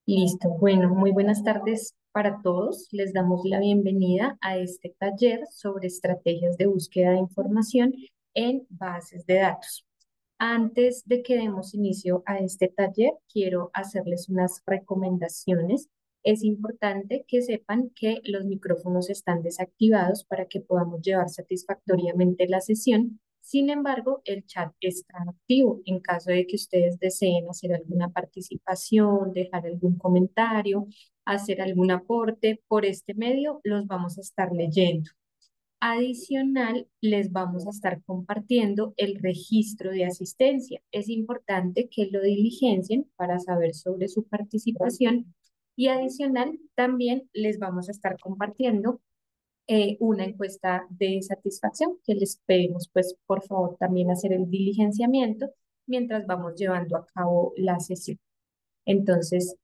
Listo. Bueno, muy buenas tardes para todos. Les damos la bienvenida a este taller sobre estrategias de búsqueda de información en bases de datos. Antes de que demos inicio a este taller, quiero hacerles unas recomendaciones. Es importante que sepan que los micrófonos están desactivados para que podamos llevar satisfactoriamente la sesión. Sin embargo, el chat está activo en caso de que ustedes deseen hacer alguna participación, dejar algún comentario, hacer algún aporte. Por este medio los vamos a estar leyendo. Adicional, les vamos a estar compartiendo el registro de asistencia. Es importante que lo diligencien para saber sobre su participación y adicional, también les vamos a estar compartiendo una encuesta de satisfacción que les pedimos, pues, por favor, también hacer el diligenciamiento mientras vamos llevando a cabo la sesión. Entonces,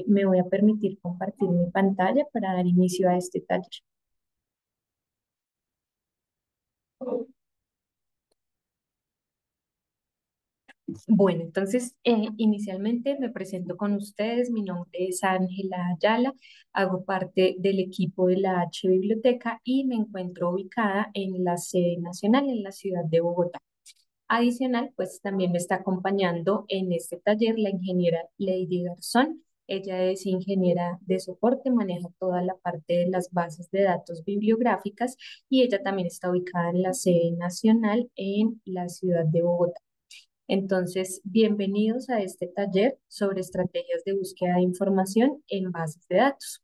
me voy a permitir compartir mi pantalla para dar inicio a este taller. Bueno, entonces inicialmente me presento con ustedes. Mi nombre es Ángela Ayala, hago parte del equipo de la H Biblioteca y me encuentro ubicada en la sede nacional en la ciudad de Bogotá. Adicional, pues también me está acompañando en este taller la ingeniera Lady Garzón. Ella es ingeniera de soporte, maneja toda la parte de las bases de datos bibliográficas y ella también está ubicada en la sede nacional en la ciudad de Bogotá. Entonces, bienvenidos a este taller sobre estrategias de búsqueda de información en bases de datos.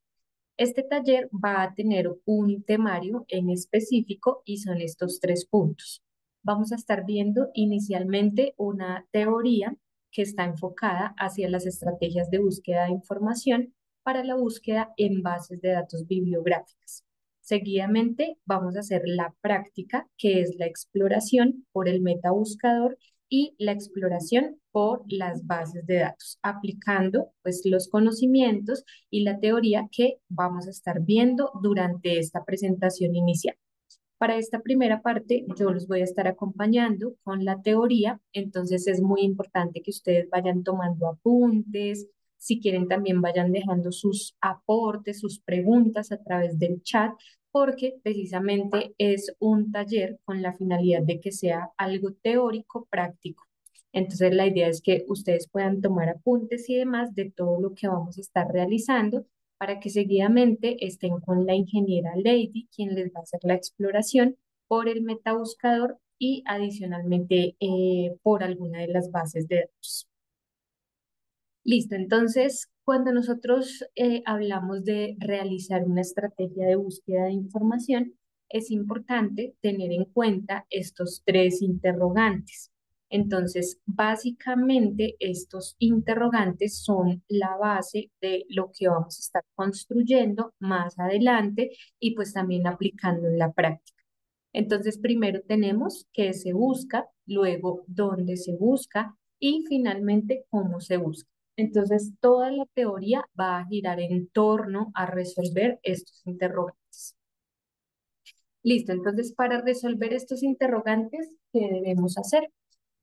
Este taller va a tener un temario en específico y son estos tres puntos. Vamos a estar viendo inicialmente una teoría que está enfocada hacia las estrategias de búsqueda de información para la búsqueda en bases de datos bibliográficas. Seguidamente vamos a hacer la práctica, que es la exploración por el metabuscador y la exploración por las bases de datos, aplicando pues los conocimientos y la teoría que vamos a estar viendo durante esta presentación inicial. Para esta primera parte, yo los voy a estar acompañando con la teoría, entonces es muy importante que ustedes vayan tomando apuntes, si quieren también vayan dejando sus aportes, sus preguntas a través del chat, porque precisamente es un taller con la finalidad de que sea algo teórico, práctico. Entonces la idea es que ustedes puedan tomar apuntes y demás de todo lo que vamos a estar realizando para que seguidamente estén con la ingeniera Lady, quien les va a hacer la exploración por el metabuscador y adicionalmente por alguna de las bases de datos. Listo, entonces cuando nosotros hablamos de realizar una estrategia de búsqueda de información, es importante tener en cuenta estos tres interrogantes. Entonces, básicamente estos interrogantes son la base de lo que vamos a estar construyendo más adelante y pues también aplicando en la práctica. Entonces, primero tenemos qué se busca, luego dónde se busca y finalmente cómo se busca. Entonces, toda la teoría va a girar en torno a resolver estos interrogantes. Listo, entonces para resolver estos interrogantes, ¿qué debemos hacer?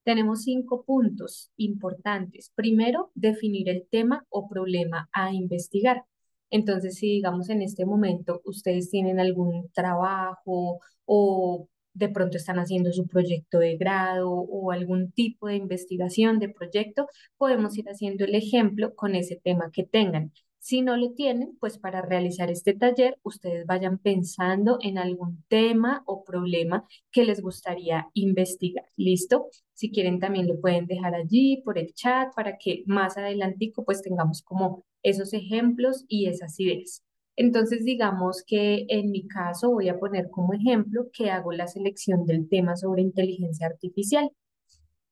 Tenemos 5 puntos importantes. Primero, definir el tema o problema a investigar. Entonces, si digamos en este momento ustedes tienen algún trabajo o de pronto están haciendo su proyecto de grado o algún tipo de investigación de proyecto, podemos ir haciendo el ejemplo con ese tema que tengan. Si no lo tienen, pues para realizar este taller, ustedes vayan pensando en algún tema o problema que les gustaría investigar. ¿Listo? Si quieren también lo pueden dejar allí por el chat para que más adelantico pues tengamos como esos ejemplos y esas ideas. Entonces digamos que en mi caso voy a poner como ejemplo que hago la selección del tema sobre inteligencia artificial.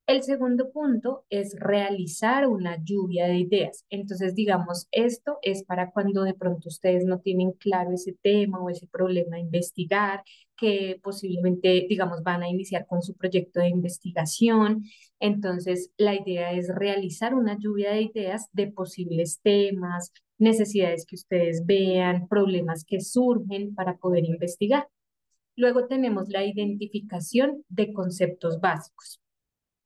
El segundo punto es realizar una lluvia de ideas. Entonces, digamos, esto es para cuando de pronto ustedes no tienen claro ese tema o ese problema a investigar, que posiblemente, digamos, van a iniciar con su proyecto de investigación. Entonces, la idea es realizar una lluvia de ideas de posibles temas, necesidades que ustedes vean, problemas que surgen para poder investigar. Luego tenemos la identificación de conceptos básicos.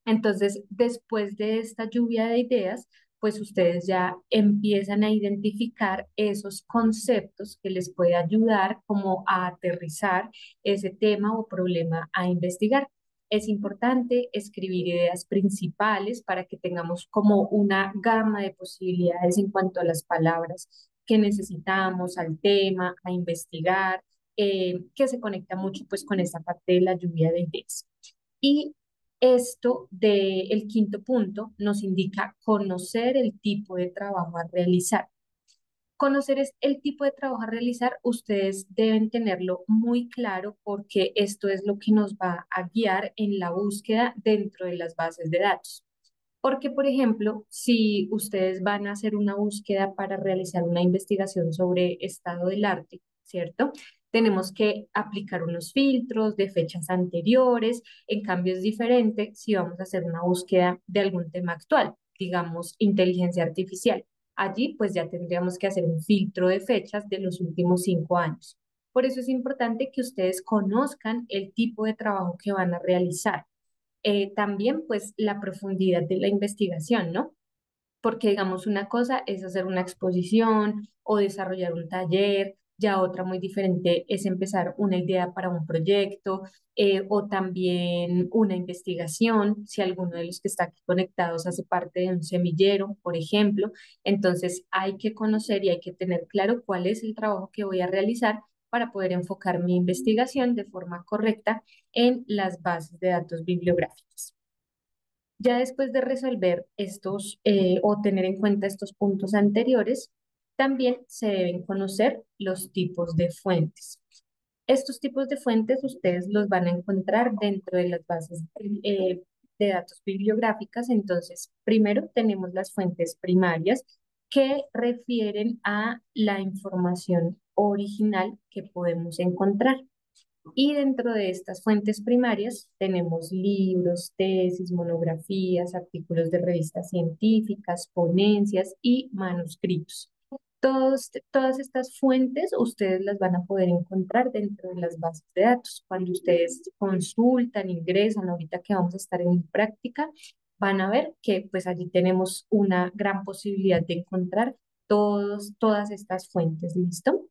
Entonces, después de esta lluvia de ideas, pues ustedes ya empiezan a identificar esos conceptos que les puede ayudar como a aterrizar ese tema o problema a investigar. Es importante escribir ideas principales para que tengamos como una gama de posibilidades en cuanto a las palabras que necesitamos, al tema, a investigar, que se conecta mucho pues con esta parte de la lluvia de ideas. Y esto del quinto punto nos indica conocer el tipo de trabajo a realizar. Conocer el tipo de trabajo a realizar, ustedes deben tenerlo muy claro porque esto es lo que nos va a guiar en la búsqueda dentro de las bases de datos. Porque, por ejemplo, si ustedes van a hacer una búsqueda para realizar una investigación sobre estado del arte, ¿cierto? Tenemos que aplicar unos filtros de fechas anteriores. En cambio, es diferente si vamos a hacer una búsqueda de algún tema actual, digamos, inteligencia artificial. Allí, pues ya tendríamos que hacer un filtro de fechas de los últimos 5 años. Por eso es importante que ustedes conozcan el tipo de trabajo que van a realizar. También pues la profundidad de la investigación, ¿no? Porque digamos una cosa es hacer una exposición o desarrollar un taller, ya otra muy diferente es empezar una idea para un proyecto o también una investigación, si alguno de los que está aquí conectados hace parte de un semillero, por ejemplo. Entonces hay que conocer y hay que tener claro cuál es el trabajo que voy a realizar para poder enfocar mi investigación de forma correcta en las bases de datos bibliográficas. Ya después de resolver estos o tener en cuenta estos puntos anteriores, también se deben conocer los tipos de fuentes. Estos tipos de fuentes ustedes los van a encontrar dentro de las bases de datos bibliográficas. Entonces, primero tenemos las fuentes primarias que refieren a la información original que podemos encontrar. Y dentro de estas fuentes primarias tenemos libros, tesis, monografías, artículos de revistas científicas, ponencias y manuscritos. Todas estas fuentes ustedes las van a poder encontrar dentro de las bases de datos. Cuando ustedes consultan, ingresan, ahorita que vamos a estar en práctica, van a ver que pues allí tenemos una gran posibilidad de encontrar todas estas fuentes. ¿Listo?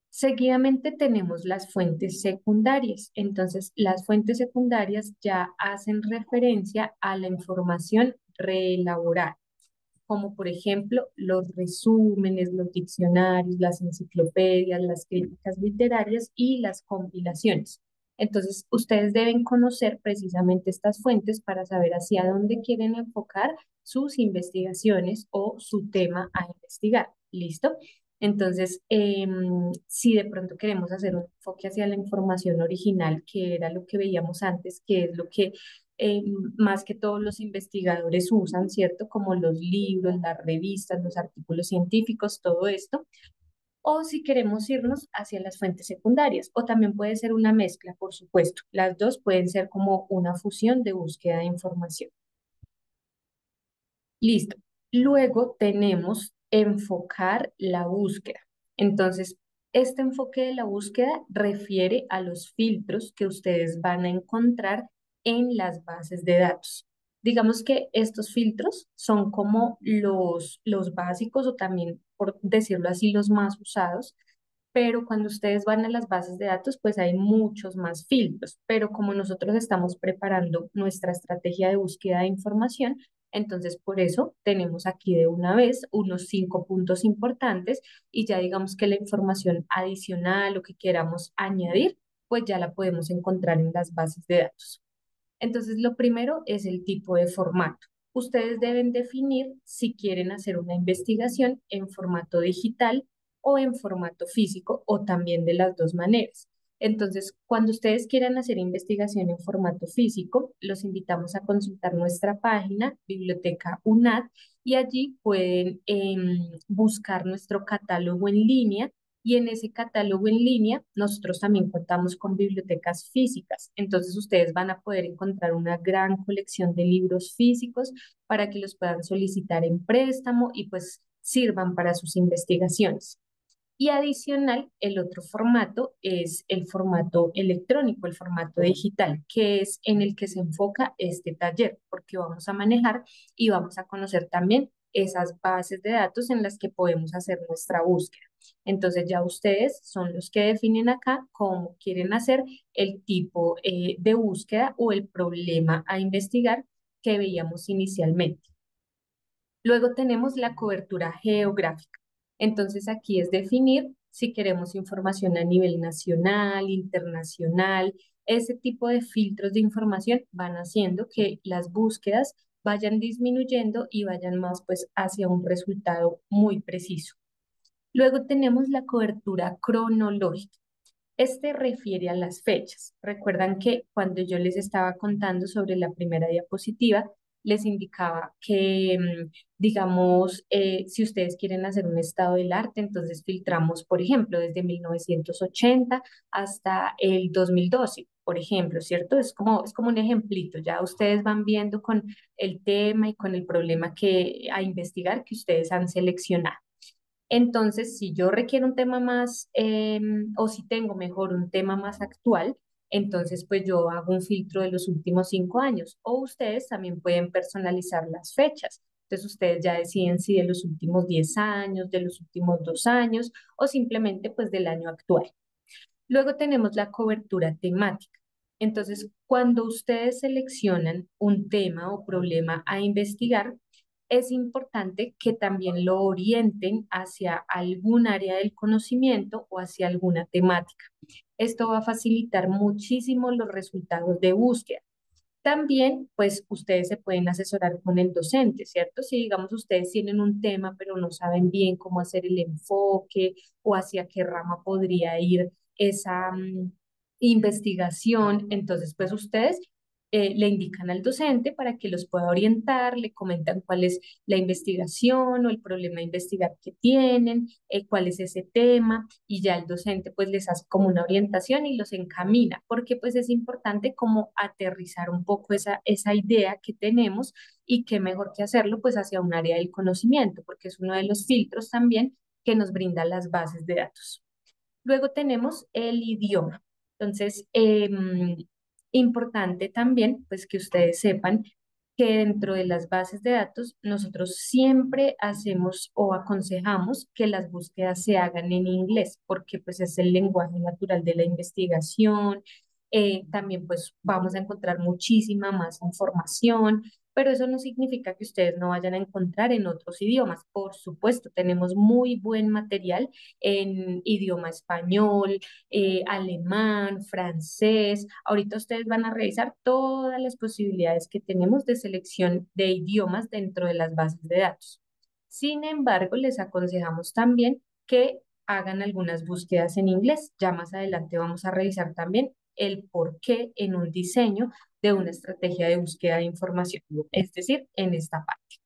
Seguidamente tenemos las fuentes secundarias. Entonces, las fuentes secundarias ya hacen referencia a la información reelaborada, como por ejemplo los resúmenes, los diccionarios, las enciclopedias, las críticas literarias y las compilaciones. Entonces, ustedes deben conocer precisamente estas fuentes para saber hacia dónde quieren enfocar sus investigaciones o su tema a investigar. ¿Listo? Entonces, si de pronto queremos hacer un enfoque hacia la información original, que era lo que veíamos antes, que es lo que eh, más que todos los investigadores usan, ¿cierto? Como los libros, las revistas, los artículos científicos, todo esto. O si queremos irnos hacia las fuentes secundarias, o también puede ser una mezcla, por supuesto. Las dos pueden ser como una fusión de búsqueda de información. Listo. Luego tenemos enfocar la búsqueda. Entonces, este enfoque de la búsqueda refiere a los filtros que ustedes van a encontrar en las bases de datos. Digamos que estos filtros son como los básicos o también, por decirlo así, los más usados, pero cuando ustedes van a las bases de datos, pues hay muchos más filtros, pero como nosotros estamos preparando nuestra estrategia de búsqueda de información, entonces por eso tenemos aquí de una vez unos 5 puntos importantes y ya digamos que la información adicional o que queramos añadir, pues ya la podemos encontrar en las bases de datos. Entonces, lo primero es el tipo de formato. Ustedes deben definir si quieren hacer una investigación en formato digital o en formato físico o también de las dos maneras. Entonces, cuando ustedes quieran hacer investigación en formato físico, los invitamos a consultar nuestra página, Biblioteca UNAD, y allí pueden buscar nuestro catálogo en línea y en ese catálogo en línea, nosotros también contamos con bibliotecas físicas. Entonces, ustedes van a poder encontrar una gran colección de libros físicos para que los puedan solicitar en préstamo y pues sirvan para sus investigaciones. Y adicional, el otro formato es el formato electrónico, el formato digital, que es en el que se enfoca este taller, porque vamos a manejar y vamos a conocer también esas bases de datos en las que podemos hacer nuestra búsqueda. Entonces ya ustedes son los que definen acá cómo quieren hacer el tipo de búsqueda o el problema a investigar que veíamos inicialmente. Luego tenemos la cobertura geográfica. Entonces aquí es definir si queremos información a nivel nacional, internacional. Ese tipo de filtros de información van haciendo que las búsquedas vayan disminuyendo y vayan más pues hacia un resultado muy preciso. Luego tenemos la cobertura cronológica. Este refiere a las fechas. Recuerdan que cuando yo les estaba contando sobre la primera diapositiva, les indicaba que, digamos, si ustedes quieren hacer un estado del arte, entonces filtramos, por ejemplo, desde 1980 hasta el 2012, por ejemplo, ¿cierto? Es como un ejemplito. Ya ustedes van viendo con el tema y con el problema que a investigar que ustedes han seleccionado. Entonces, si yo requiero un tema más, o si tengo mejor un tema más actual, entonces pues yo hago un filtro de los últimos 5 años. O ustedes también pueden personalizar las fechas. Entonces ustedes ya deciden si de los últimos 10 años, de los últimos 2 años o simplemente pues del año actual. Luego tenemos la cobertura temática. Entonces, cuando ustedes seleccionan un tema o problema a investigar, es importante que también lo orienten hacia algún área del conocimiento o hacia alguna temática. Esto va a facilitar muchísimo los resultados de búsqueda. También, pues, ustedes se pueden asesorar con el docente, ¿cierto? Si, digamos, ustedes tienen un tema, pero no saben bien cómo hacer el enfoque o hacia qué rama podría ir esa investigación, entonces, pues, ustedes le indican al docente para que los pueda orientar, le comentan cuál es la investigación o el problema de investigar que tienen, cuál es ese tema, y ya el docente, pues, les hace como una orientación y los encamina, porque, pues, es importante como aterrizar un poco esa idea que tenemos y qué mejor que hacerlo, pues, hacia un área del conocimiento, porque es uno de los filtros también que nos brinda las bases de datos. Luego tenemos el idioma. Entonces, importante también, pues que ustedes sepan que dentro de las bases de datos nosotros siempre hacemos o aconsejamos que las búsquedas se hagan en inglés, porque pues es el lenguaje natural de la investigación. También pues vamos a encontrar muchísima más información, pero eso no significa que ustedes no vayan a encontrar en otros idiomas. Por supuesto, tenemos muy buen material en idioma español, alemán, francés. Ahorita ustedes van a revisar todas las posibilidades que tenemos de selección de idiomas dentro de las bases de datos. Sin embargo, les aconsejamos también que hagan algunas búsquedas en inglés. Ya más adelante vamos a revisar también el por qué en un diseño de una estrategia de búsqueda de información, es decir, en esta parte.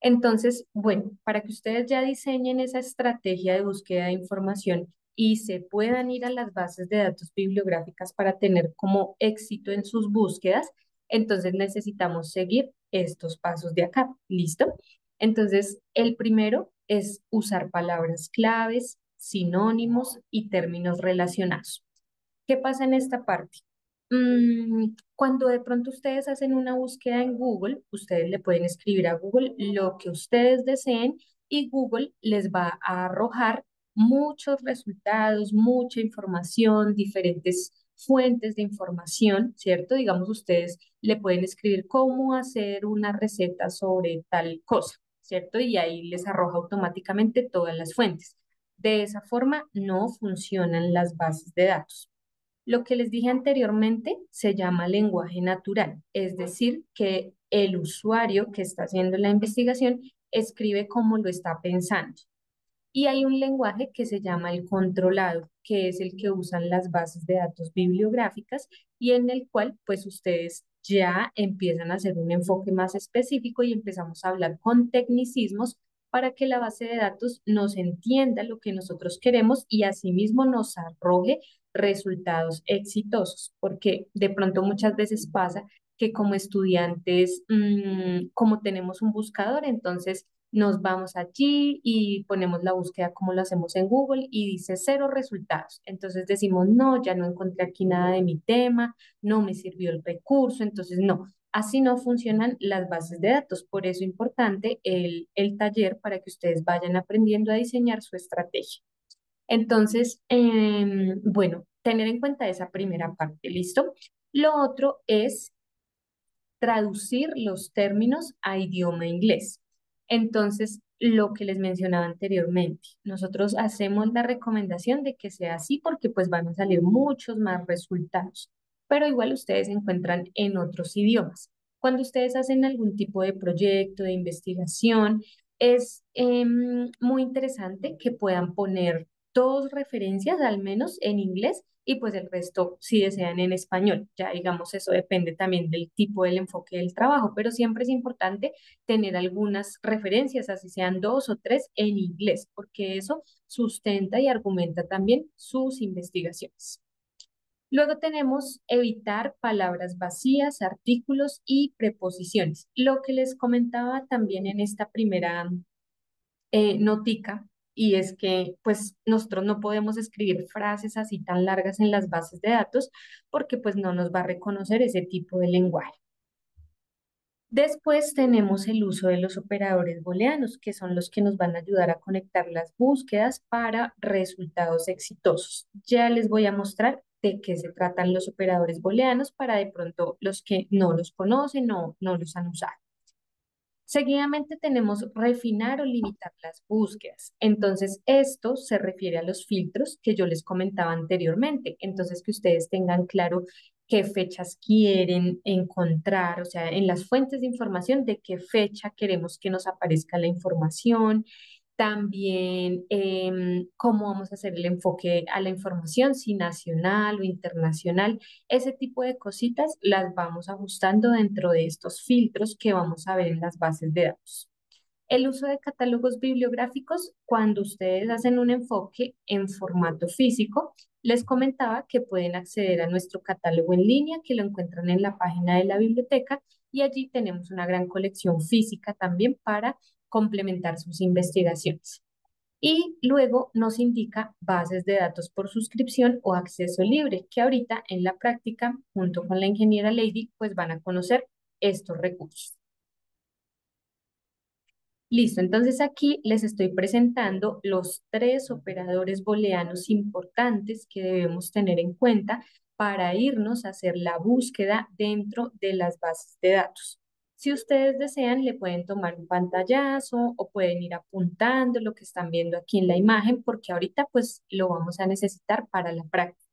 Entonces, bueno, para que ustedes ya diseñen esa estrategia de búsqueda de información y se puedan ir a las bases de datos bibliográficas para tener como éxito en sus búsquedas, entonces necesitamos seguir estos pasos de acá. ¿Listo? Entonces, el primero es usar palabras claves, sinónimos y términos relacionados. ¿Qué pasa en esta parte? Cuando de pronto ustedes hacen una búsqueda en Google, ustedes le pueden escribir a Google lo que ustedes deseen y Google les va a arrojar muchos resultados, mucha información, diferentes fuentes de información, ¿cierto? Digamos, ustedes le pueden escribir cómo hacer una receta sobre tal cosa, ¿cierto? Y ahí les arroja automáticamente todas las fuentes. De esa forma no funcionan las bases de datos. Lo que les dije anteriormente se llama lenguaje natural, es decir, que el usuario que está haciendo la investigación escribe como lo está pensando. Y hay un lenguaje que se llama el controlado, que es el que usan las bases de datos bibliográficas y en el cual pues ustedes ya empiezan a hacer un enfoque más específico y empezamos a hablar con tecnicismos para que la base de datos nos entienda lo que nosotros queremos y asimismo nos arroje resultados exitosos, porque de pronto muchas veces pasa que como estudiantes, como tenemos un buscador, entonces Nos vamos allí y ponemos la búsqueda como lo hacemos en Google y dice cero resultados. Entonces decimos, no, ya no encontré aquí nada de mi tema, no me sirvió el recurso, entonces no. Así no funcionan las bases de datos. Por eso es importante el taller para que ustedes vayan aprendiendo a diseñar su estrategia. Entonces, bueno, tener en cuenta esa primera parte, ¿listo? Lo otro es traducir los términos a idioma inglés. Entonces, lo que les mencionaba anteriormente, nosotros hacemos la recomendación de que sea así porque pues van a salir muchos más resultados, pero igual ustedes se encuentran en otros idiomas. Cuando ustedes hacen algún tipo de proyecto, de investigación, es muy interesante que puedan poner dos referencias al menos en inglés y pues el resto si desean en español. Ya digamos, eso depende también del tipo del enfoque del trabajo, pero siempre es importante tener algunas referencias, así sean dos o tres en inglés, porque eso sustenta y argumenta también sus investigaciones. Luego tenemos evitar palabras vacías, artículos y preposiciones. Lo que les comentaba también en esta primera notica, y es que pues nosotros no podemos escribir frases así tan largas en las bases de datos porque pues no nos va a reconocer ese tipo de lenguaje. Después tenemos el uso de los operadores booleanos, que son los que nos van a ayudar a conectar las búsquedas para resultados exitosos. Ya les voy a mostrar de qué se tratan los operadores booleanos para de pronto los que no los conocen o no los han usado. Seguidamente tenemos refinar o limitar las búsquedas. Entonces, esto se refiere a los filtros que yo les comentaba anteriormente. Entonces, que ustedes tengan claro qué fechas quieren encontrar, o sea, en las fuentes de información, de qué fecha queremos que nos aparezca la información, también cómo vamos a hacer el enfoque a la información, si nacional o internacional. Ese tipo de cositas las vamos ajustando dentro de estos filtros que vamos a ver en las bases de datos. El uso de catálogos bibliográficos, cuando ustedes hacen un enfoque en formato físico, les comentaba que pueden acceder a nuestro catálogo en línea, que lo encuentran en la página de la biblioteca, y allí tenemos una gran colección física también para complementar sus investigaciones. Y luego nos indica bases de datos por suscripción o acceso libre, que ahorita en la práctica, junto con la ingeniera Lady, pues van a conocer estos recursos. Listo, entonces aquí les estoy presentando los tres operadores booleanos importantes que debemos tener en cuenta para irnos a hacer la búsqueda dentro de las bases de datos. Si ustedes desean, le pueden tomar un pantallazo o pueden ir apuntando lo que están viendo aquí en la imagen, porque ahorita pues lo vamos a necesitar para la práctica.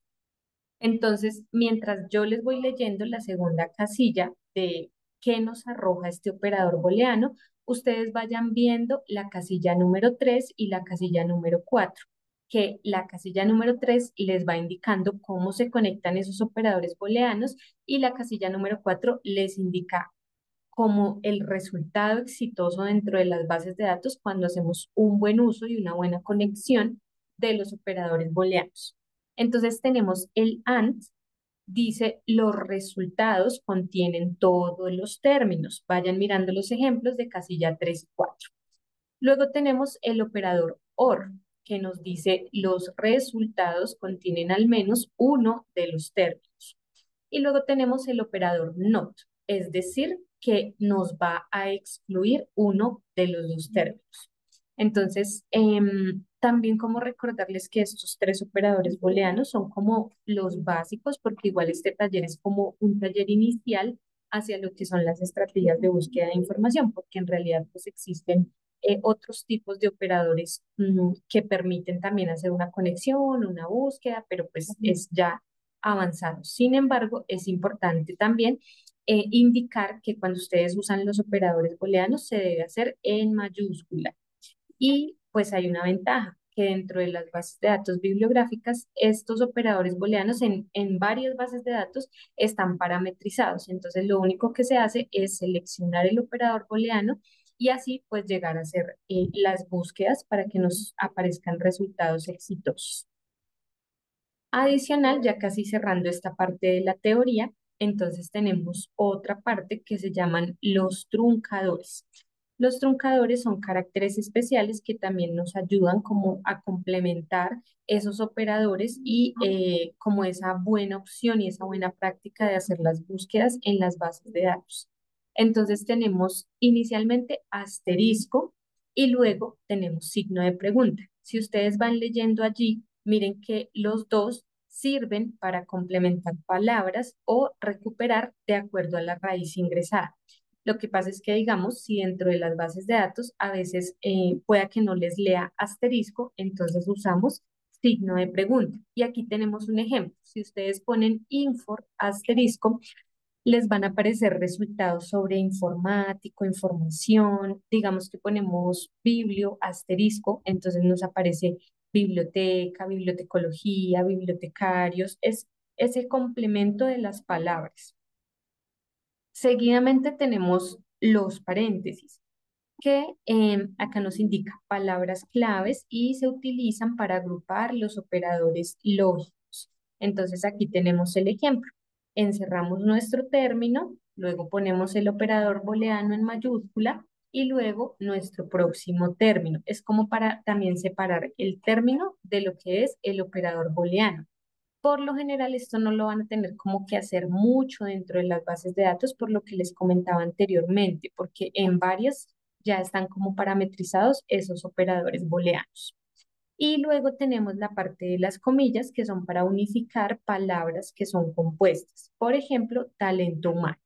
Entonces, mientras yo les voy leyendo la segunda casilla de qué nos arroja este operador booleano, ustedes vayan viendo la casilla número 3 y la casilla número 4, que la casilla número 3 les va indicando cómo se conectan esos operadores booleanos y la casilla número 4 les indica como el resultado exitoso dentro de las bases de datos cuando hacemos un buen uso y una buena conexión de los operadores booleanos. Entonces tenemos el AND, dice los resultados contienen todos los términos. Vayan mirando los ejemplos de casilla 3 y 4. Luego tenemos el operador OR, que nos dice los resultados contienen al menos uno de los términos. Y luego tenemos el operador NOT, es decir, que nos va a excluir uno de los dos términos. Entonces, también como recordarles que estos tres operadores booleanos son como los básicos, porque igual este taller es como un taller inicial hacia lo que son las estrategias de búsqueda de información, porque en realidad pues existen otros tipos de operadores que permiten también hacer una conexión, una búsqueda, pero pues es ya avanzado. Sin embargo, es importante también indicar que cuando ustedes usan los operadores booleanos se debe hacer en mayúscula. Y pues hay una ventaja, que dentro de las bases de datos bibliográficas, estos operadores booleanos en varias bases de datos están parametrizados. Entonces, lo único que se hace es seleccionar el operador booleano y así pues llegar a hacer las búsquedas para que nos aparezcan resultados exitosos. Adicional, ya casi cerrando esta parte de la teoría, entonces tenemos otra parte que se llaman los truncadores. Los truncadores son caracteres especiales que también nos ayudan como a complementar esos operadores y como esa buena opción y esa buena práctica de hacer las búsquedas en las bases de datos. Entonces tenemos inicialmente asterisco y luego tenemos signo de pregunta. Si ustedes van leyendo allí, miren que los dos sirven para complementar palabras o recuperar de acuerdo a la raíz ingresada. Lo que pasa es que, digamos, si dentro de las bases de datos a veces pueda que no les lea asterisco, entonces usamos signo de pregunta. Y aquí tenemos un ejemplo. Si ustedes ponen infor asterisco, les van a aparecer resultados sobre informático, información, digamos que ponemos biblio, asterisco, entonces nos aparece biblioteca, bibliotecología, bibliotecarios, es ese complemento de las palabras. Seguidamente tenemos los paréntesis, que acá nos indica palabras claves y se utilizan para agrupar los operadores lógicos. Entonces aquí tenemos el ejemplo. Encerramos nuestro término, luego ponemos el operador booleano en mayúscula y luego nuestro próximo término. Es como para también separar el término de lo que es el operador booleano. Por lo general, esto no lo van a tener como que hacer mucho dentro de las bases de datos, por lo que les comentaba anteriormente, porque en varias ya están como parametrizados esos operadores booleanos. Y luego tenemos la parte de las comillas, que son para unificar palabras que son compuestas. Por ejemplo, talento humano.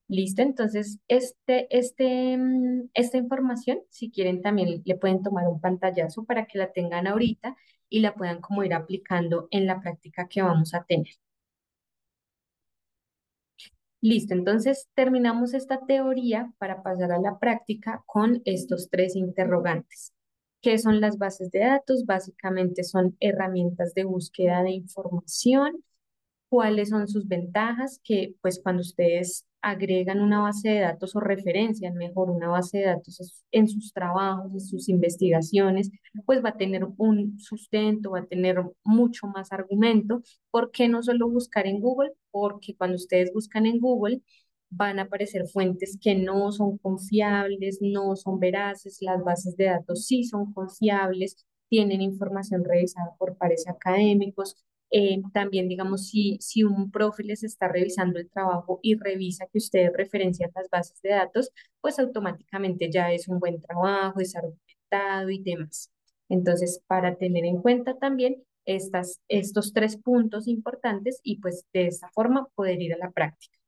Listo, entonces esta información, si quieren, también le pueden tomar un pantallazo para que la tengan ahorita y la puedan como ir aplicando en la práctica que vamos a tener. Listo, entonces terminamos esta teoría para pasar a la práctica con estos tres interrogantes. ¿Qué son las bases de datos? Básicamente son herramientas de búsqueda de información. ¿Cuáles son sus ventajas? Que pues cuando ustedes agregan una base de datos o referencian mejor una base de datos en sus trabajos, en sus investigaciones, pues va a tener un sustento, va a tener mucho más argumento. ¿Por qué no solo buscar en Google? Porque cuando ustedes buscan en Google van a aparecer fuentes que no son confiables, no son veraces, las bases de datos sí son confiables, tienen información revisada por pares académicos. También, digamos, si un profe les está revisando el trabajo y revisa que ustedes referencian las bases de datos, pues automáticamente ya es un buen trabajo, es argumentado y demás. Entonces, para tener en cuenta también estos tres puntos importantes y pues de esta forma poder ir a la práctica.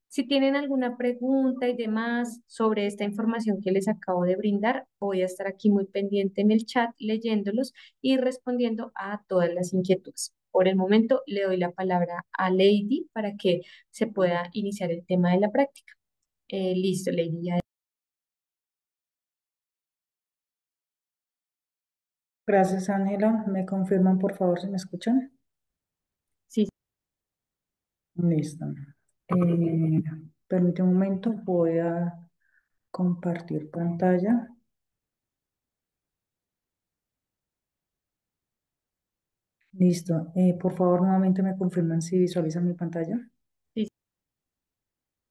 Si tienen alguna pregunta y demás sobre esta información que les acabo de brindar, voy a estar aquí muy pendiente en el chat leyéndolos y respondiendo a todas las inquietudes. Por el momento le doy la palabra a Lady para que se pueda iniciar el tema de la práctica. Listo, Lady. Gracias, Ángela. ¿Me confirman, por favor, si me escuchan? Sí, Listo. Eh, Permítame un momento, voy a compartir pantalla. Listo. Por favor, nuevamente me confirman si visualizan mi pantalla. sí,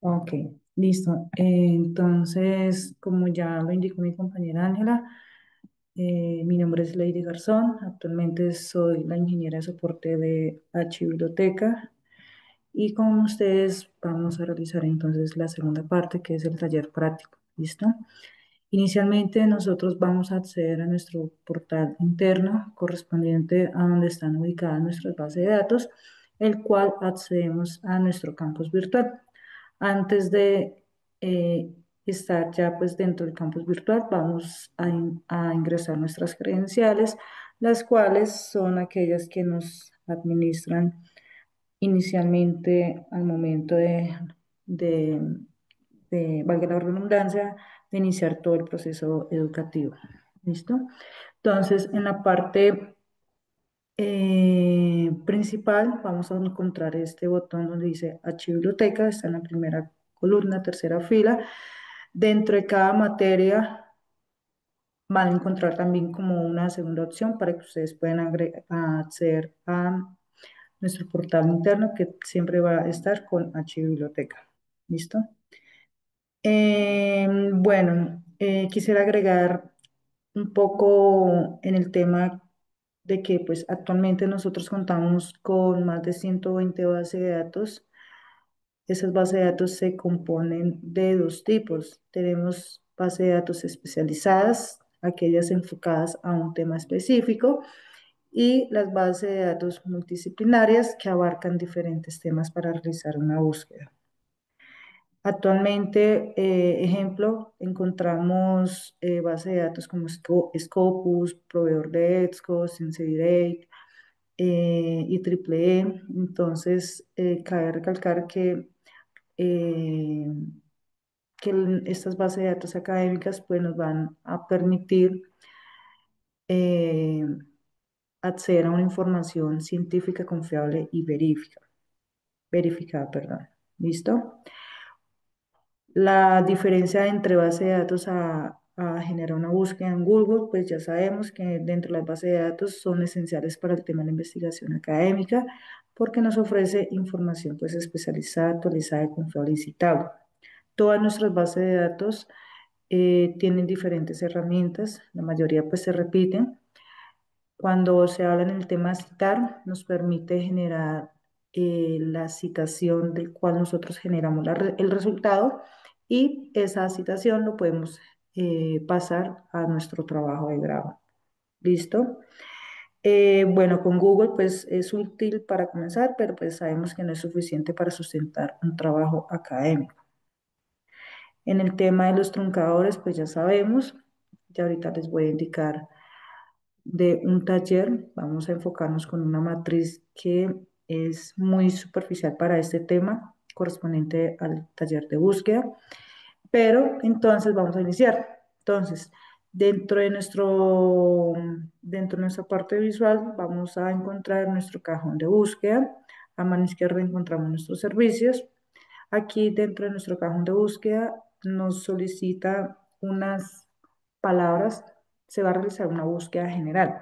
Ok, listo. Entonces, como ya lo indicó mi compañera Ángela, mi nombre es Lady Garzón. Actualmente soy la ingeniera de soporte de H Biblioteca. Y con ustedes vamos a realizar entonces la segunda parte, que es el taller práctico. ¿Listo? Inicialmente nosotros vamos a acceder a nuestro portal interno correspondiente a donde están ubicadas nuestras bases de datos, el cual accedemos a nuestro campus virtual. Antes de estar ya pues dentro del campus virtual, vamos a ingresar nuestras credenciales, las cuales son aquellas que nos administran inicialmente al momento de, valga la redundancia, de iniciar todo el proceso educativo. ¿Listo? Entonces, en la parte principal vamos a encontrar este botón donde dice Biblioteca, está en la primera columna, tercera fila. Dentro de cada materia van a encontrar también como una segunda opción para que ustedes puedan acceder a nuestro portal interno que siempre va a estar con H Biblioteca. ¿Listo? Bueno, quisiera agregar un poco en el tema de que pues actualmente nosotros contamos con más de 120 bases de datos. Esas bases de datos se componen de dos tipos. Tenemos bases de datos especializadas, aquellas enfocadas a un tema específico, y las bases de datos multidisciplinarias que abarcan diferentes temas para realizar una búsqueda. Actualmente, ejemplo, encontramos bases de datos como Scopus, proveedor de EBSCO, Sensedirect y Triple E. Entonces, cabe recalcar eh, que estas bases de datos académicas pues, nos van a permitir eh, acceder a una información científica confiable y verificada, perdón. ¿Listo? La diferencia entre base de datos a generar una búsqueda en Google, pues ya sabemos que dentro de las bases de datos son esenciales para el tema de la investigación académica porque nos ofrece información pues especializada, actualizada y confiable y citable. Todas nuestras bases de datos tienen diferentes herramientas, la mayoría pues se repiten. Cuando se habla en el tema de citar, nos permite generar la citación del cual nosotros generamos el resultado y esa citación lo podemos pasar a nuestro trabajo de grado. ¿Listo? Bueno, con Google pues es útil para comenzar, pero pues sabemos que no es suficiente para sustentar un trabajo académico. En el tema de los truncadores, pues ya sabemos, ya ahorita les voy a indicar de un taller. Vamos a enfocarnos con una matriz que es muy superficial para este tema, correspondiente al taller de búsqueda, pero entonces vamos a iniciar. Entonces, dentro de nuestra parte visual, vamos a encontrar nuestro cajón de búsqueda. A mano izquierda encontramos nuestros servicios. Aquí dentro de nuestro cajón de búsqueda nos solicita unas palabras. Se va a realizar una búsqueda general.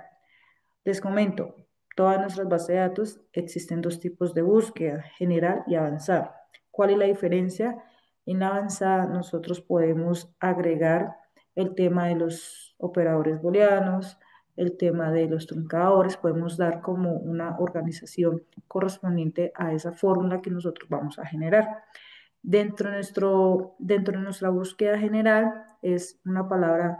Les comento, todas nuestras bases de datos existen dos tipos de búsqueda, general y avanzada. ¿Cuál es la diferencia? En la avanzada nosotros podemos agregar el tema de los operadores booleanos, el tema de los truncadores, podemos dar como una organización correspondiente a esa fórmula que nosotros vamos a generar. Dentro de nuestra búsqueda general es una palabra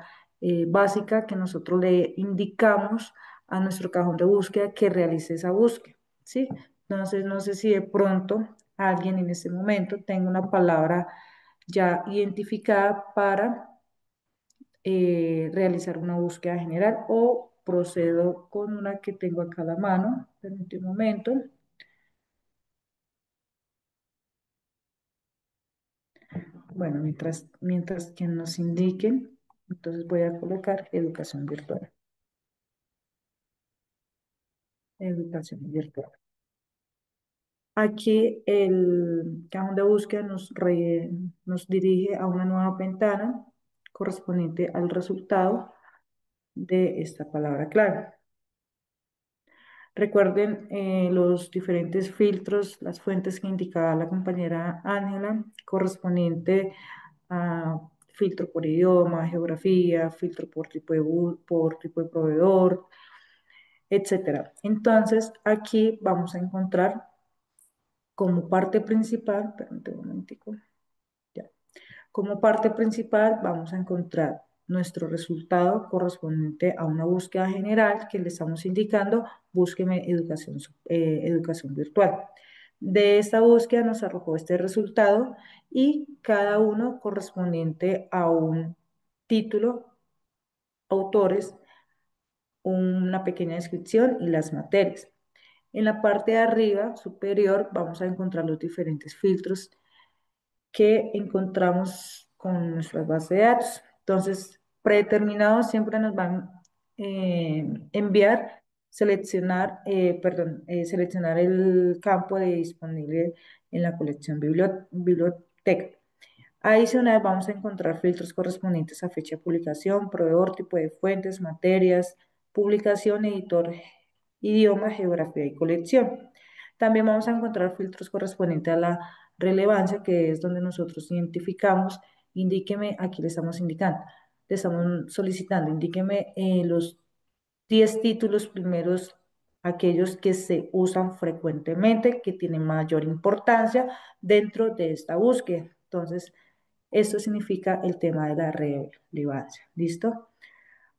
básica que nosotros le indicamos a nuestro cajón de búsqueda que realice esa búsqueda, ¿sí? Entonces, no sé si de pronto alguien en este momento tenga una palabra ya identificada para realizar una búsqueda general o procedo con una que tengo acá a la mano. Permítame un momento. Bueno, mientras que nos indiquen, entonces voy a colocar educación virtual. Educación virtual. Aquí el cajón de búsqueda nos dirige a una nueva ventana correspondiente al resultado de esta palabra clave. Recuerden los diferentes filtros, las fuentes que indicaba la compañera Ángela, correspondiente a filtro por idioma, geografía, filtro por tipo de proveedor, etcétera. Entonces, aquí vamos a encontrar como parte principal, permítame un momentico, ya. Como parte principal vamos a encontrar nuestro resultado correspondiente a una búsqueda general que le estamos indicando, búsqueme educación virtual. De esta búsqueda nos arrojó este resultado y cada uno correspondiente a un título, autores, una pequeña descripción y las materias. En la parte de arriba superior vamos a encontrar los diferentes filtros que encontramos con nuestras bases de datos. Entonces, predeterminados siempre nos van a enviar, seleccionar el campo de disponible en la colección biblioteca. Adicional, vamos a encontrar filtros correspondientes a fecha de publicación, proveedor, tipo de fuentes, materias, publicación, editor, idioma, geografía y colección. También vamos a encontrar filtros correspondientes a la relevancia, que es donde nosotros identificamos indíqueme, aquí le estamos indicando, le estamos solicitando, indíqueme los 10 títulos primeros, aquellos que se usan frecuentemente, que tienen mayor importancia dentro de esta búsqueda. Entonces, esto significa el tema de la relevancia. ¿Listo?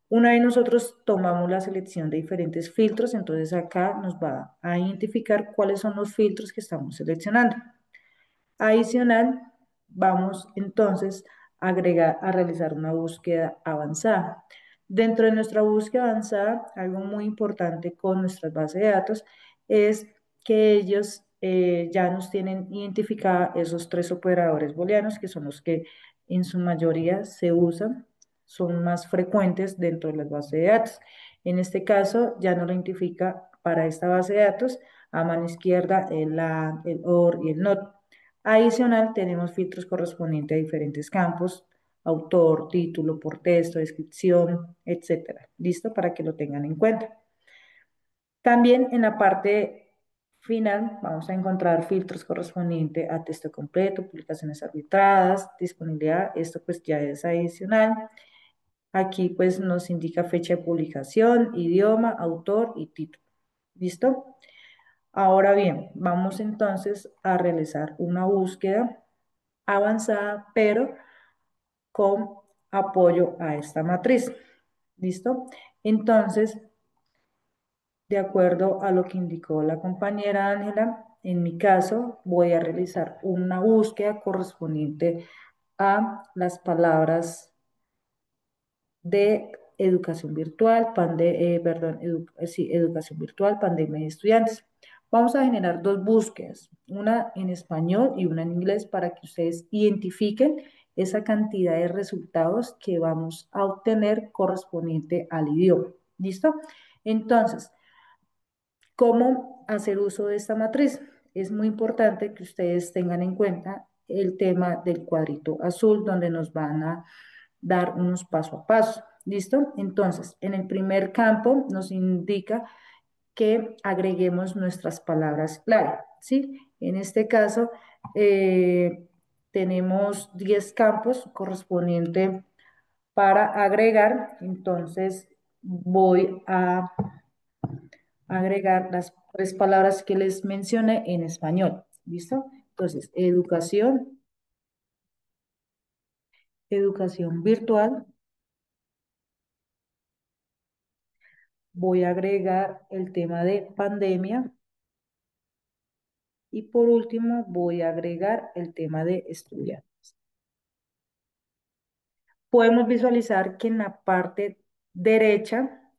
Una vez nosotros tomamos la selección de diferentes filtros, entonces acá nos va a identificar cuáles son los filtros que estamos seleccionando. Adicional, vamos entonces a realizar una búsqueda avanzada. Dentro de nuestra búsqueda avanzada, algo muy importante con nuestras bases de datos es que ellos ya nos tienen identificada esos tres operadores booleanos, que son los que en su mayoría se usan, son más frecuentes dentro de las bases de datos. En este caso, ya nos lo identifica para esta base de datos a mano izquierda el AND, el OR y el NOT. Adicional, tenemos filtros correspondientes a diferentes campos, autor, título, por texto, descripción, etcétera. ¿Listo? Para que lo tengan en cuenta. También en la parte final vamos a encontrar filtros correspondientes a texto completo, publicaciones arbitradas, disponibilidad. Esto pues ya es adicional. Aquí pues nos indica fecha de publicación, idioma, autor y título. ¿Listo? Ahora bien, vamos entonces a realizar una búsqueda avanzada, pero con apoyo a esta matriz. ¿Listo? Entonces, de acuerdo a lo que indicó la compañera Ángela, en mi caso voy a realizar una búsqueda correspondiente a las palabras de educación virtual, sí, educación virtual, pandemia de estudiantes. Vamos a generar dos búsquedas, una en español y una en inglés para que ustedes identifiquen esa cantidad de resultados que vamos a obtener correspondiente al idioma. ¿Listo? Entonces, ¿cómo hacer uso de esta matriz? Es muy importante que ustedes tengan en cuenta el tema del cuadrito azul, donde nos van a dar unos paso a paso. ¿Listo? Entonces, en el primer campo nos indica que agreguemos nuestras palabras clave, ¿sí? En este caso, tenemos 10 campos correspondientes para agregar, entonces voy a agregar las tres palabras que les mencioné en español, ¿listo? Entonces, educación virtual, voy a agregar el tema de pandemia y por último voy a agregar el tema de estudiantes. Podemos visualizar que en la parte derecha,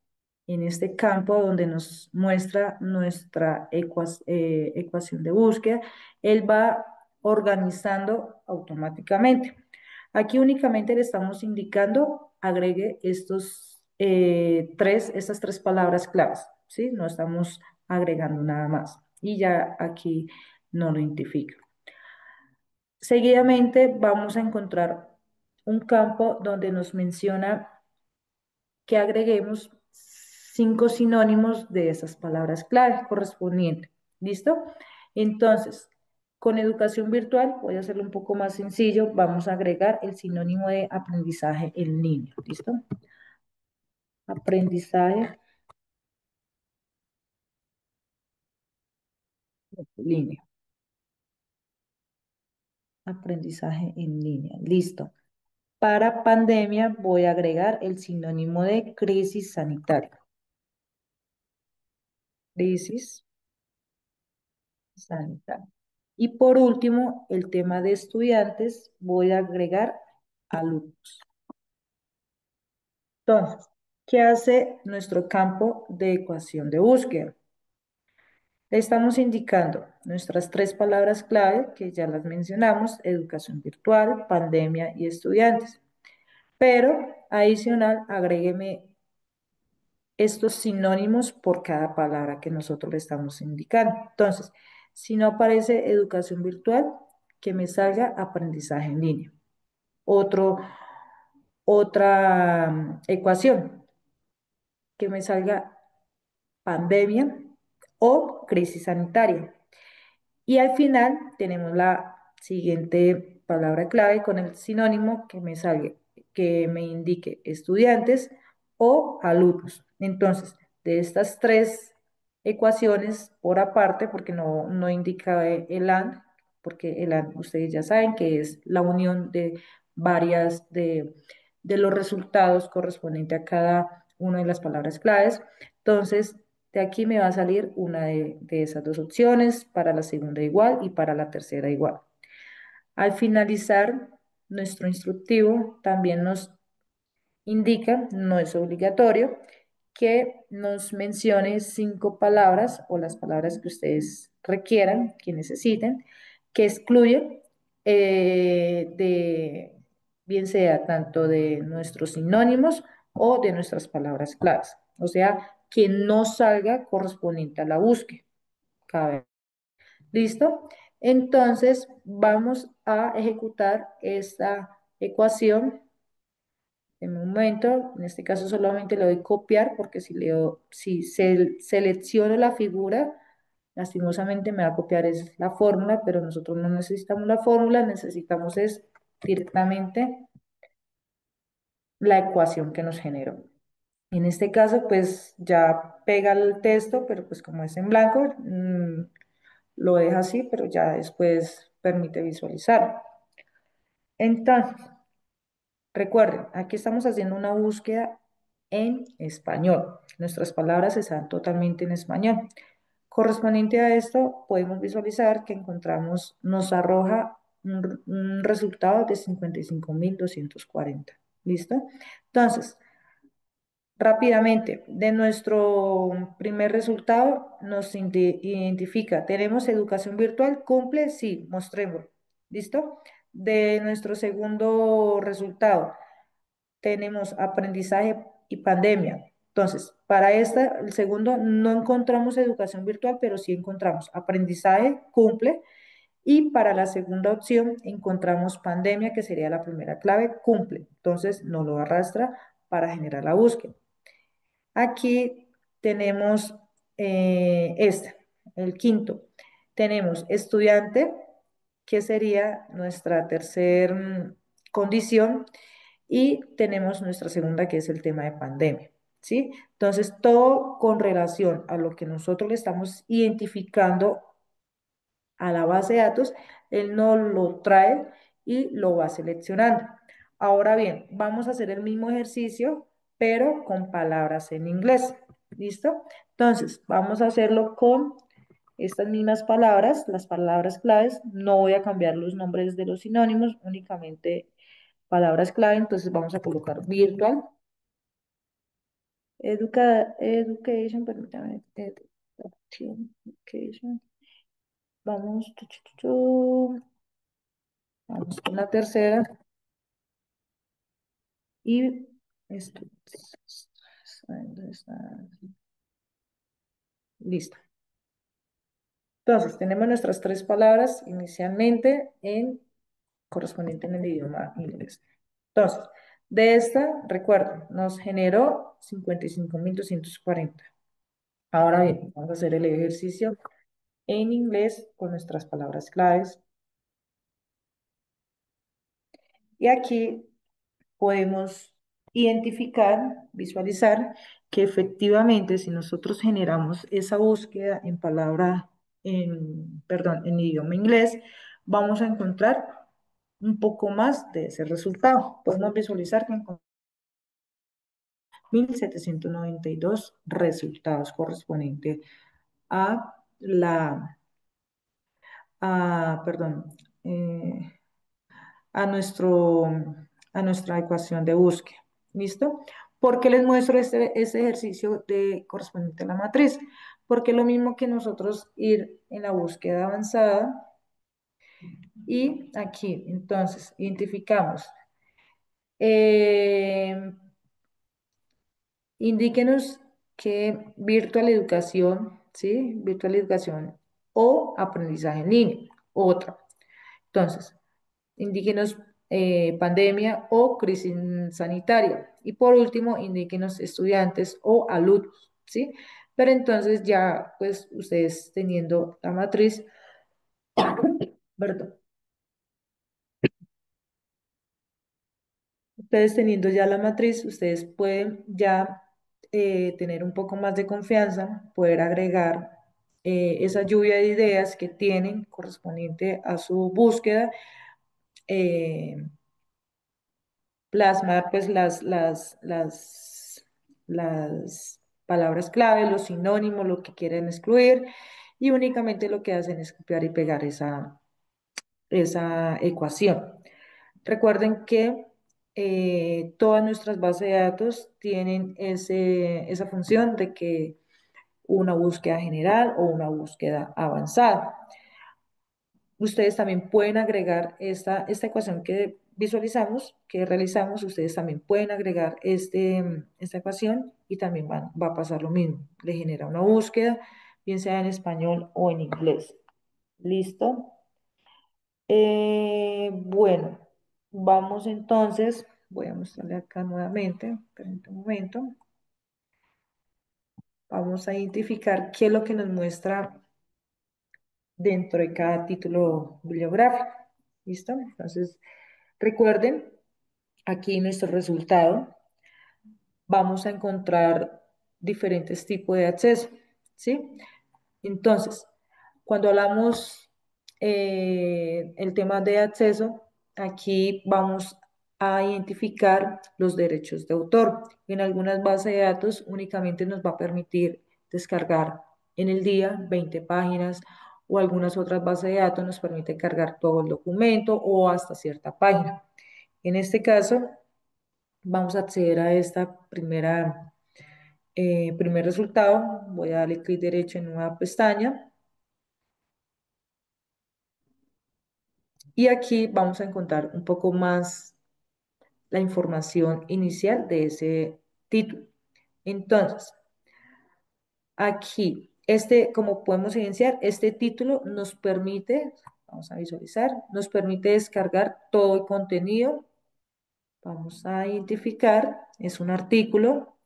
en este campo donde nos muestra nuestra ecuación de búsqueda, él va organizando automáticamente. Aquí únicamente le estamos indicando, agregue estas tres palabras claves, ¿sí? No estamos agregando nada más. Y ya aquí no lo identifica. Seguidamente vamos a encontrar un campo donde nos menciona que agreguemos 5 sinónimos de esas palabras clave correspondientes. ¿Listo? Entonces, con educación virtual, voy a hacerlo un poco más sencillo, vamos a agregar el sinónimo de aprendizaje en línea. ¿Listo? Aprendizaje en línea. Aprendizaje en línea. Listo. Para pandemia voy a agregar el sinónimo de crisis sanitaria. Crisis sanitaria. Y por último, el tema de estudiantes, voy a agregar alumnos. Entonces, ¿qué hace nuestro campo de ecuación de búsqueda? Le estamos indicando nuestras tres palabras clave, que ya las mencionamos, educación virtual, pandemia y estudiantes. Pero, adicional, agrégueme estos sinónimos por cada palabra que nosotros le estamos indicando. Entonces, si no aparece educación virtual, que me salga aprendizaje en línea. Otra ecuación, que me salga pandemia o crisis sanitaria. Y al final tenemos la siguiente palabra clave con el sinónimo que me salga, que me indique estudiantes o alumnos. Entonces, de estas tres ecuaciones por aparte, porque no indica el AND, porque el AND ustedes ya saben que es la unión de varias de los resultados correspondiente a cada una de las palabras claves. Entonces, de aquí me va a salir una de esas dos opciones, para la segunda igual y para la tercera igual. Al finalizar, nuestro instructivo también nos indica, no es obligatorio, que nos mencione 5 palabras o las palabras que ustedes requieran, que necesiten, que excluyen bien sea tanto de nuestros sinónimos o de nuestras palabras claves. O sea, que no salga correspondiente a la búsqueda. Cabe. ¿Listo? Entonces, vamos a ejecutar esta ecuación en un momento. En este caso solamente le doy copiar porque si selecciono la figura, lastimosamente me va a copiar es la fórmula, pero nosotros no necesitamos la fórmula, necesitamos es directamente la ecuación que nos generó. En este caso, pues ya pega el texto, pero pues como es en blanco, lo deja así, pero ya después permite visualizar. Entonces, recuerden, aquí estamos haciendo una búsqueda en español. Nuestras palabras están totalmente en español. Correspondiente a esto, podemos visualizar que encontramos, nos arroja un resultado de 55.240. ¿Listo? Entonces, rápidamente, de nuestro primer resultado nos identifica, ¿tenemos educación virtual? ¿Cumple? Sí, mostrémoslo. ¿Listo? De nuestro segundo resultado, tenemos aprendizaje y pandemia. Entonces, para el segundo, no encontramos educación virtual, pero sí encontramos aprendizaje, cumple. Y para la segunda opción, encontramos pandemia, que sería la primera clave, cumple. Entonces, no lo arrastra para generar la búsqueda. Aquí tenemos el quinto. Tenemos estudiante, que sería nuestra tercera condición, y tenemos nuestra segunda, que es el tema de pandemia, ¿sí? Entonces, todo con relación a lo que nosotros le estamos identificando a la base de datos, él nos lo trae y lo va seleccionando. Ahora bien, vamos a hacer el mismo ejercicio, pero con palabras en inglés. ¿Listo? Entonces, vamos a hacerlo con estas mismas palabras, las palabras claves. No voy a cambiar los nombres de los sinónimos, únicamente palabras clave. Entonces, vamos a colocar virtual, education, permítame, education. Vamos, vamos con la tercera y esto. ¿Dónde está? Listo. Entonces, tenemos nuestras 3 palabras inicialmente correspondiente en el idioma inglés. Entonces, de esta, recuerden, nos generó 55.240. Ahora bien, vamos a hacer el ejercicio en inglés con nuestras palabras claves. Y aquí podemos identificar, visualizar que efectivamente si nosotros generamos esa búsqueda en perdón, en idioma inglés, vamos a encontrar un poco más de ese resultado. Podemos visualizar que encontramos 1.792 resultados correspondientes a perdón, eh, a, nuestro, a nuestra ecuación de búsqueda. ¿Listo? ¿Por qué les muestro este ejercicio correspondiente a la matriz? Porque es lo mismo que nosotros ir en la búsqueda avanzada y aquí, entonces, identificamos. Eh, Indíquenos qué virtual educación, ¿sí? Virtual educación o aprendizaje en línea, otra. Entonces, indíquenos pandemia o crisis sanitaria. Y por último, indíquenos estudiantes o alumnos, ¿sí? Pero entonces ya, pues, ustedes teniendo la matriz, perdón, Ustedes teniendo ya la matriz, ustedes pueden ya tener un poco más de confianza, poder agregar esa lluvia de ideas que tienen correspondiente a su búsqueda, eh, plasmar pues las palabras clave, los sinónimos, lo que quieren excluir, y únicamente lo que hacen es copiar y pegar esa ecuación. Recuerden que todas nuestras bases de datos tienen esa función de que una búsqueda general o una búsqueda avanzada. Ustedes también pueden agregar esta ecuación que visualizamos, que realizamos, ustedes también pueden agregar esta ecuación y también va a pasar lo mismo. Le genera una búsqueda, bien sea en español o en inglés. ¿Listo? Bueno, vamos entonces, voy a mostrarle acá nuevamente, permítame un momento. Vamos a identificar qué es lo que nos muestra dentro de cada título bibliográfico. ¿Listo? Entonces, recuerden, aquí en nuestro resultado vamos a encontrar diferentes tipos de acceso, ¿sí? Entonces, cuando hablamos el tema de acceso, aquí vamos a identificar los derechos de autor. En algunas bases de datos únicamente nos va a permitir descargar en el día 20 páginas o algunas otras bases de datos nos permite cargar todo el documento o hasta cierta página. En este caso, vamos a acceder a esta primer resultado. Voy a darle clic derecho en nueva pestaña. Y aquí vamos a encontrar un poco más la información inicial de ese título. Entonces, aquí, como podemos evidenciar, este título nos permite, vamos a visualizar, nos permite descargar todo el contenido. Vamos a identificar, es un artículo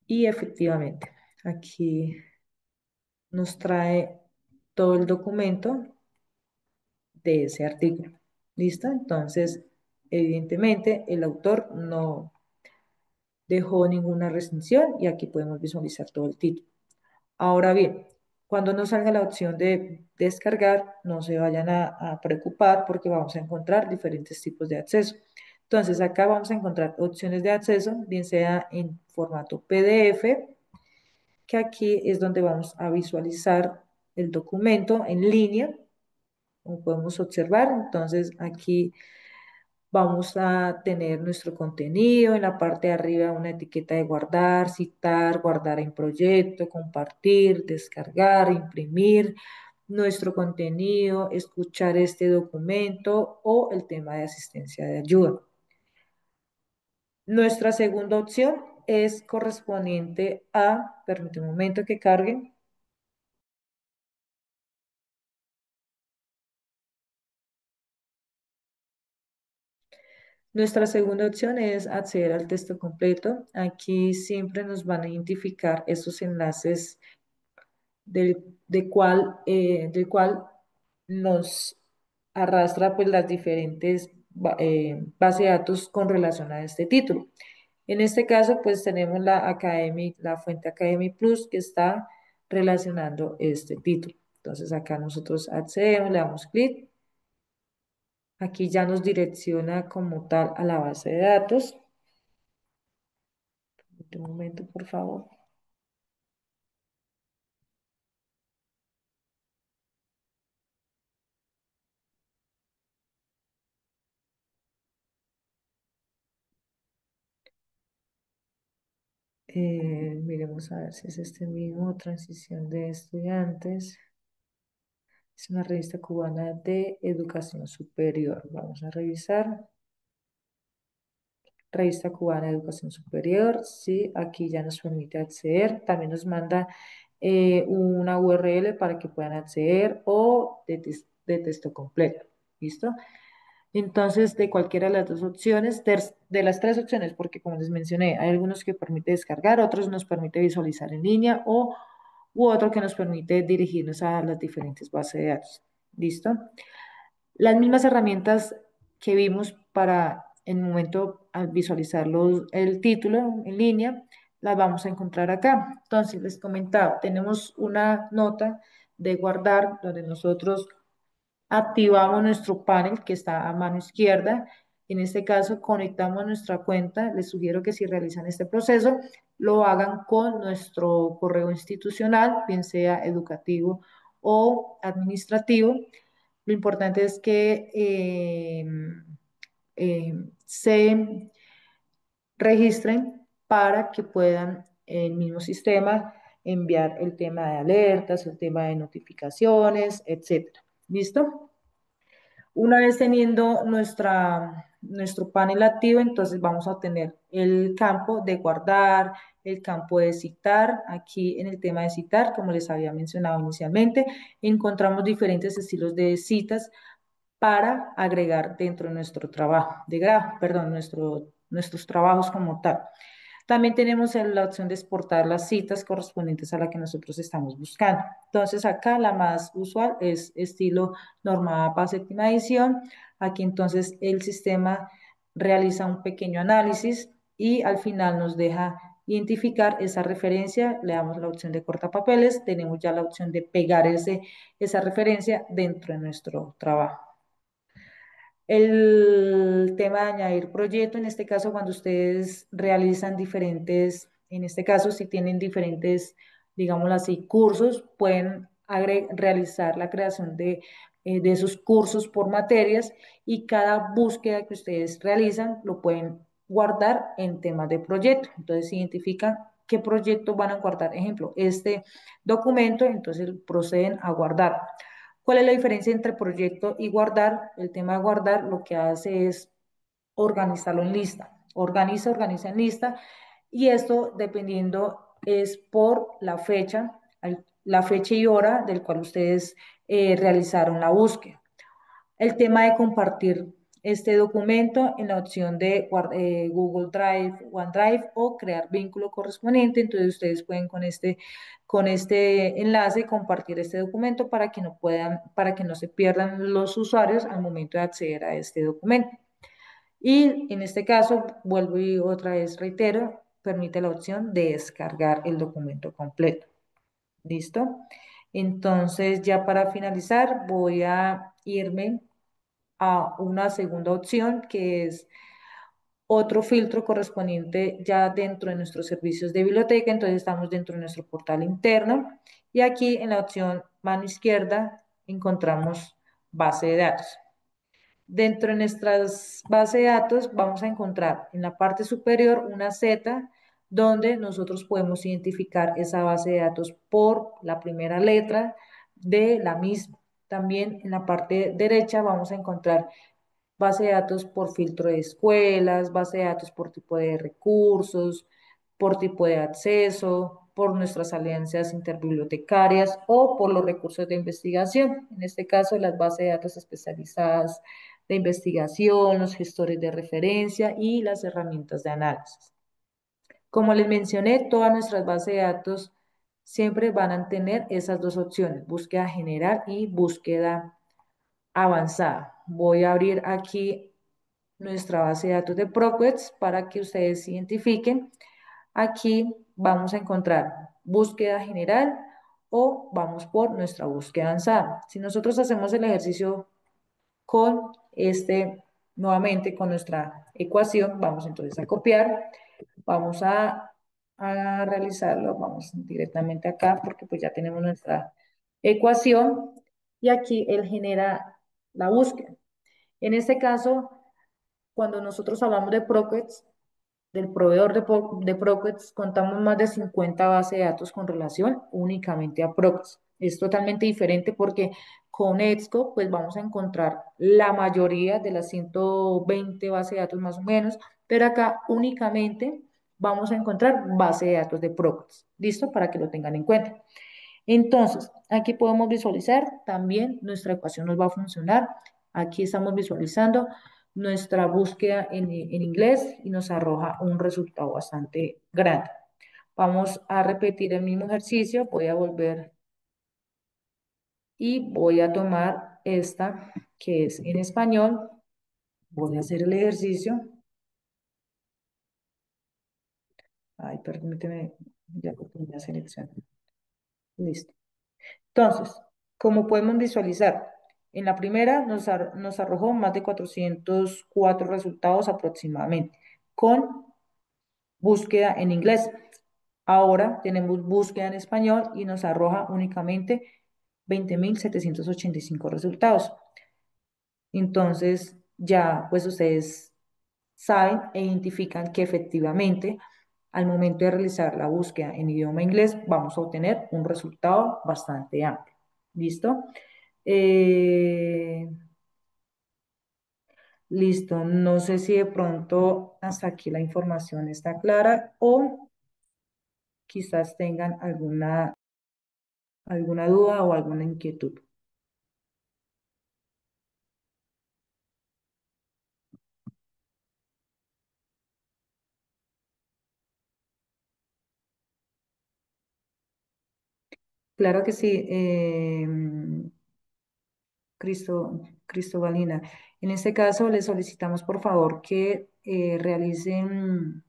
y efectivamente, aquí nos trae todo el documento de ese artículo. ¿Listo? Entonces, evidentemente, el autor no dejó ninguna restricción y aquí podemos visualizar todo el título. Ahora bien, cuando nos salga la opción de descargar, no se vayan a preocupar porque vamos a encontrar diferentes tipos de acceso. Entonces, acá vamos a encontrar opciones de acceso, bien sea en formato PDF, que aquí es donde vamos a visualizar el documento en línea, como podemos observar. Entonces, aquí vamos a tener nuestro contenido, en la parte de arriba una etiqueta de guardar, citar, guardar en proyecto, compartir, descargar, imprimir nuestro contenido, escuchar este documento o el tema de asistencia de ayuda. Nuestra segunda opción es correspondiente a, permítame un momento que cargue. Nuestra segunda opción es acceder al texto completo. Aquí siempre nos van a identificar esos enlaces del cual nos arrastra pues las diferentes bases de datos con relación a este título. En este caso, pues tenemos la fuente Academy Plus que está relacionando este título. Entonces acá nosotros accedemos, le damos clic. Aquí ya nos direcciona como tal a la base de datos. Un momento, por favor. Miremos a ver si es este mismo, transición de estudiantes. Es una revista cubana de educación superior. Vamos a revisar. Revista cubana de educación superior. Sí, aquí ya nos permite acceder. También nos manda una URL para que puedan acceder o de texto completo. ¿Listo? Entonces, de cualquiera de las dos opciones, de las tres opciones, porque como les mencioné, hay algunos que permite descargar, otros nos permite visualizar en línea u otro que nos permite dirigirnos a las diferentes bases de datos. ¿Listo? Las mismas herramientas que vimos para el momento al visualizar el título en línea, las vamos a encontrar acá. Entonces, les comentaba, tenemos una nota de guardar donde nosotros activamos nuestro panel que está a mano izquierda. En este caso, conectamos nuestra cuenta. Les sugiero que si realizan este proceso, lo hagan con nuestro correo institucional, bien sea educativo o administrativo. Lo importante es que se registren para que puedan el mismo sistema enviar el tema de alertas, el tema de notificaciones, etcétera. ¿Listo? Una vez teniendo nuestro panel activo, entonces vamos a tener el campo de guardar, el campo de citar. Aquí en el tema de citar, como les había mencionado inicialmente, encontramos diferentes estilos de citas para agregar dentro de nuestro trabajo, perdón, nuestros trabajos como tal. También tenemos la opción de exportar las citas correspondientes a la que nosotros estamos buscando. Entonces, acá la más usual es estilo norma para séptima edición. Aquí entonces el sistema realiza un pequeño análisis y al final nos deja identificar esa referencia, le damos la opción de cortapapeles, tenemos ya la opción de pegar esa referencia dentro de nuestro trabajo. El tema de añadir proyecto, en este caso, cuando ustedes realizan diferentes, en este caso, si tienen diferentes, digámoslo así, cursos, pueden realizar la creación de esos cursos por materias y cada búsqueda que ustedes realizan lo pueden guardar en temas de proyecto. Entonces, identifican qué proyecto van a guardar. Ejemplo, este documento, entonces proceden a guardar. ¿Cuál es la diferencia entre proyecto y guardar? El tema de guardar lo que hace es organizarlo en lista. Organiza en lista y esto dependiendo es por la fecha y hora del cual ustedes realizaron la búsqueda. El tema de compartir este documento en la opción de Google Drive, OneDrive o crear vínculo correspondiente. Entonces ustedes pueden con este enlace compartir este documento para que no puedan, para que no se pierdan los usuarios al momento de acceder a este documento. Y en este caso, vuelvo y otra vez reitero, permite la opción de descargar el documento completo. ¿Listo? Entonces, ya para finalizar, voy a irme a una segunda opción que es otro filtro correspondiente ya dentro de nuestros servicios de biblioteca. Entonces estamos dentro de nuestro portal interno y aquí en la opción mano izquierda encontramos base de datos. Dentro de nuestras bases de datos vamos a encontrar en la parte superior una Z donde nosotros podemos identificar esa base de datos por la primera letra de la misma. También en la parte derecha vamos a encontrar base de datos por filtro de escuelas, base de datos por tipo de recursos, por tipo de acceso, por nuestras alianzas interbibliotecarias o por los recursos de investigación. En este caso, las bases de datos especializadas de investigación, los gestores de referencia y las herramientas de análisis. Como les mencioné, todas nuestras bases de datos siempre van a tener esas dos opciones, búsqueda general y búsqueda avanzada. Voy a abrir aquí nuestra base de datos de ProQuest para que ustedes identifiquen. Aquí vamos a encontrar búsqueda general o vamos por nuestra búsqueda avanzada. Si nosotros hacemos el ejercicio con nuevamente con nuestra ecuación, vamos entonces a copiar, vamos a realizarlo, vamos directamente acá porque pues ya tenemos nuestra ecuación y aquí él genera la búsqueda. En este caso, cuando nosotros hablamos de Proquets, del proveedor de Proquets, contamos más de 50 bases de datos con relación únicamente a Proquets. Es totalmente diferente porque con Etsco, pues vamos a encontrar la mayoría de las 120 bases de datos más o menos, pero acá únicamente vamos a encontrar base de datos de Proquets. ¿Listo? Para que lo tengan en cuenta. Entonces, aquí podemos visualizar también nuestra ecuación nos va a funcionar. Aquí estamos visualizando nuestra búsqueda en inglés y nos arroja un resultado bastante grande. Vamos a repetir el mismo ejercicio. Voy a volver y voy a tomar esta que es en español. Voy a hacer el ejercicio. Ay, permíteme, ya lo tenía seleccionado. Listo. Entonces, como podemos visualizar, en la primera nos arrojó más de 404 resultados aproximadamente, con búsqueda en inglés. Ahora tenemos búsqueda en español y nos arroja únicamente 20.785 resultados. Entonces, ya pues ustedes saben e identifican que efectivamente al momento de realizar la búsqueda en idioma inglés vamos a obtener un resultado bastante amplio. ¿Listo? Eh, listo. No sé si de pronto hasta aquí la información está clara o quizás tengan alguna duda o alguna inquietud. Claro que sí, Cristobalina. En este caso, le solicitamos por favor que realicen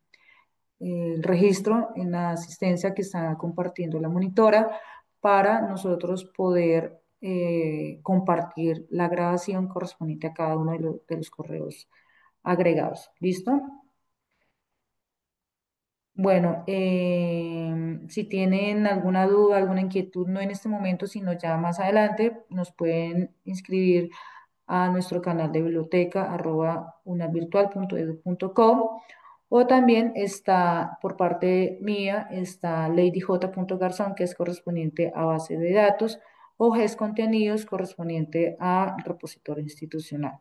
el registro en la asistencia que está compartiendo la monitora para nosotros poder compartir la grabación correspondiente a cada uno de los correos agregados. ¿Listo? Bueno, si tienen alguna duda, alguna inquietud, no en este momento, sino ya más adelante, nos pueden inscribir a nuestro canal de biblioteca @unasvirtual.edu.co, o también está por parte mía, está ladyj.garzón, que es correspondiente a base de datos, o GES contenidos correspondiente a repositorio institucional.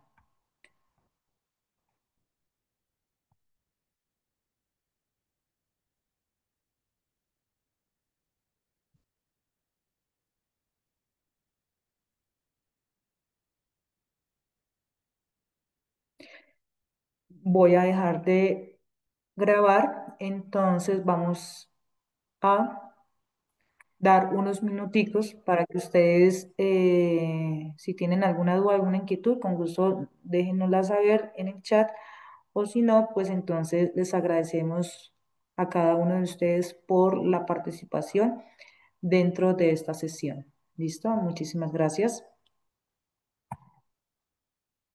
Voy a dejar de grabar, entonces vamos a dar unos minuticos para que ustedes, si tienen alguna duda, alguna inquietud, con gusto déjenosla saber en el chat, o si no, pues entonces les agradecemos a cada uno de ustedes por la participación dentro de esta sesión. ¿Listo? Muchísimas gracias.